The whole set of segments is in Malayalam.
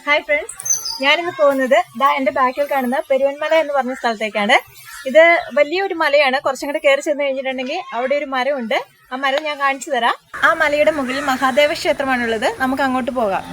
ഹായ് ഫ്രണ്ട്സ്, ഞാനിന്ന് പോകുന്നത് എൻ്റെ ബാക്കിൽ കാണുന്ന പെരുവൻമല എന്ന് പറഞ്ഞ സ്ഥലത്തേക്കാണ്. ഇത് വലിയൊരു മലയാണ്. കുറച്ചും കൂടെ കയറി ചെന്ന് കഴിഞ്ഞിട്ടുണ്ടെങ്കിൽ അവിടെ ഒരു മരമുണ്ട്. ആ മരം ഞാൻ കാണിച്ചു തരാം. ആ മലയുടെ മുകളിൽ മഹാദേവ ക്ഷേത്രമാണുള്ളത്. നമുക്ക് അങ്ങോട്ട് പോകാം.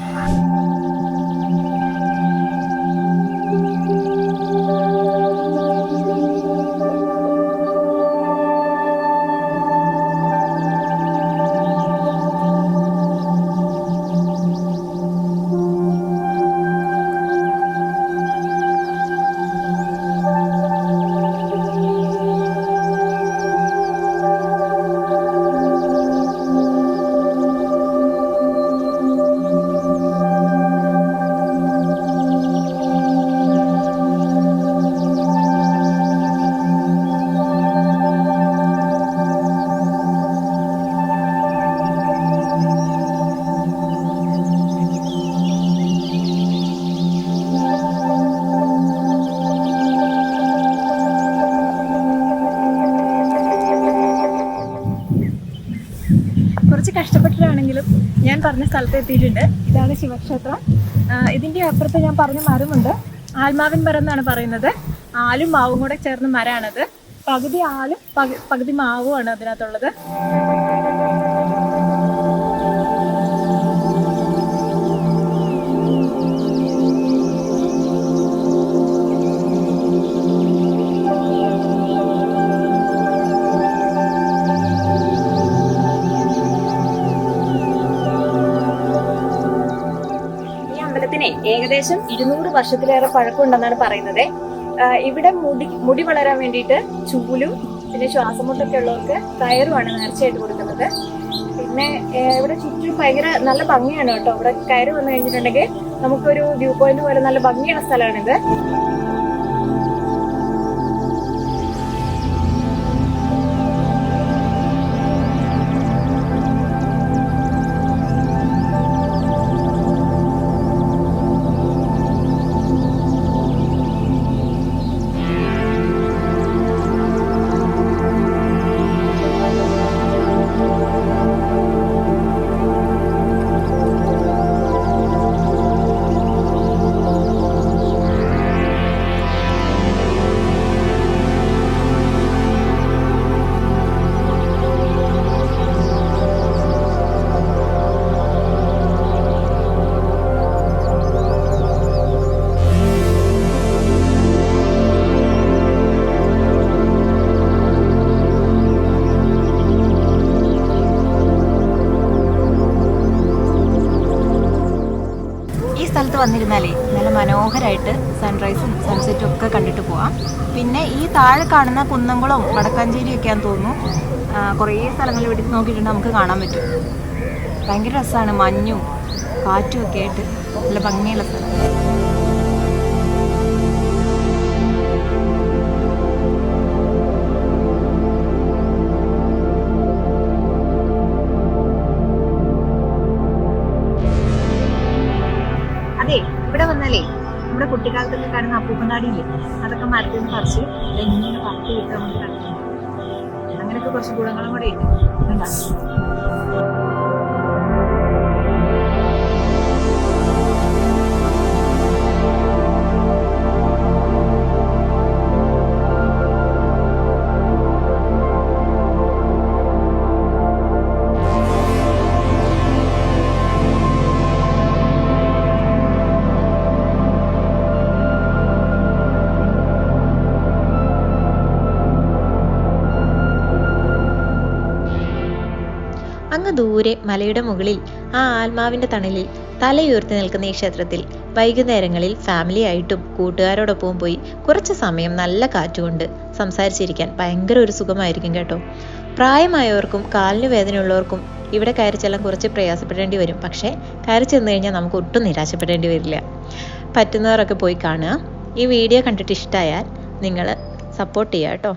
കുറച്ച് കഷ്ടപ്പെട്ടിട്ടാണെങ്കിലും ഞാൻ പറഞ്ഞ സ്ഥലത്ത് എത്തിയിട്ടുണ്ട്. ഇതാണ് ശിവക്ഷേത്രം. ഇതിൻ്റെ അപ്പുറത്ത് ഞാൻ പറഞ്ഞ മരമുണ്ട്. ആൽമാവിൻ മരം എന്നാണ് പറയുന്നത്. ആലും മാവും കൂടെ ചേർന്ന മരമാണത്. പകുതി ആലും പകുതി മാവുമാണ് അതിനകത്തുള്ളത്. ഏകദേശം 200 വർഷത്തിലേറെ പഴക്കമുണ്ടെന്നാണ് പറയുന്നത്. ഇവിടെ മുടി വളരാൻ വേണ്ടിയിട്ട് ചൂലും പിന്നെ ശ്വാസമുട്ടൊക്കെ ഉള്ളവർക്ക് കയറുമാണ് നേർച്ചയായിട്ട് കൊടുക്കുന്നത്. പിന്നെ ഇവിടെ ചുറ്റും ഭയങ്കര നല്ല ഭംഗിയാണ് കേട്ടോ. ഇവിടെ കയറി വന്നു കഴിഞ്ഞിട്ടുണ്ടെങ്കിൽ നമുക്കൊരു വ്യൂ പോയിന്റ് പോലെ നല്ല ഭംഗിയുള്ള സ്ഥലമാണിത്. സ്ഥലത്ത് വന്നിരുന്നാലേ നല്ല മനോഹരമായിട്ട് സൺറൈസും സൺസെറ്റും ഒക്കെ കണ്ടിട്ട് പോവാം. പിന്നെ ഈ താഴെ കാണുന്ന കുന്നംകുളവും വടക്കാഞ്ചേരിയൊക്കെയാണെന്ന് തോന്നുന്നു. കുറേ സ്ഥലങ്ങളിൽ ഇവിടെ നോക്കിയിട്ടുണ്ട് നമുക്ക് കാണാൻ പറ്റും. ഭയങ്കര രസമാണ്. മഞ്ഞും കാറ്റും ഒക്കെ ആയിട്ട് നല്ല ഭംഗിയുള്ള സ്ഥലം. അതെ, ഇവിടെ വന്നാലേ നമ്മുടെ കുട്ടിക്കാലത്തൊക്കെ കാണുന്ന അപ്പൂപ്പനാടിയില്ലേ, അതൊക്കെ മരത്തിൽ നിന്ന് പറിച്ച് എങ്ങനെ പറിച്ച് കിട്ടാൻ വേണ്ടി കളിക്കും. അങ്ങനെയൊക്കെ കുറച്ച് ഗുണങ്ങളും കൂടെ ഉണ്ട്. അങ്ങ് ദൂരെ മലയുടെ മുകളിൽ ആ ആൽമാവിന്റെ തണലിൽ തലയുയർത്തി നിൽക്കുന്ന ഈ ക്ഷേത്രത്തിൽ വൈകുന്നേരങ്ങളിൽ ഫാമിലി ആയിട്ടും കൂട്ടുകാരോടൊപ്പം പോയി കുറച്ച് സമയം നല്ല കാറ്റുകൊണ്ട് സംസാരിച്ചിരിക്കാൻ ഭയങ്കര ഒരു സുഖമായിരിക്കും കേട്ടോ. പ്രായമായവർക്കും കാലിന് വേദനയുള്ളവർക്കും ഇവിടെ കയറി ചെല്ലാൻ കുറച്ച് പ്രയാസപ്പെടേണ്ടി വരും. പക്ഷേ കയറി ചെന്ന് കഴിഞ്ഞാൽ നമുക്ക് ഒട്ടും നിരാശപ്പെടേണ്ടി വരില്ല. പറ്റുന്നവരൊക്കെ പോയി കാണുക. ഈ വീഡിയോ കണ്ടിട്ട് ഇഷ്ടമായാൽ നിങ്ങൾ സപ്പോർട്ട് ചെയ്യുക കേട്ടോ.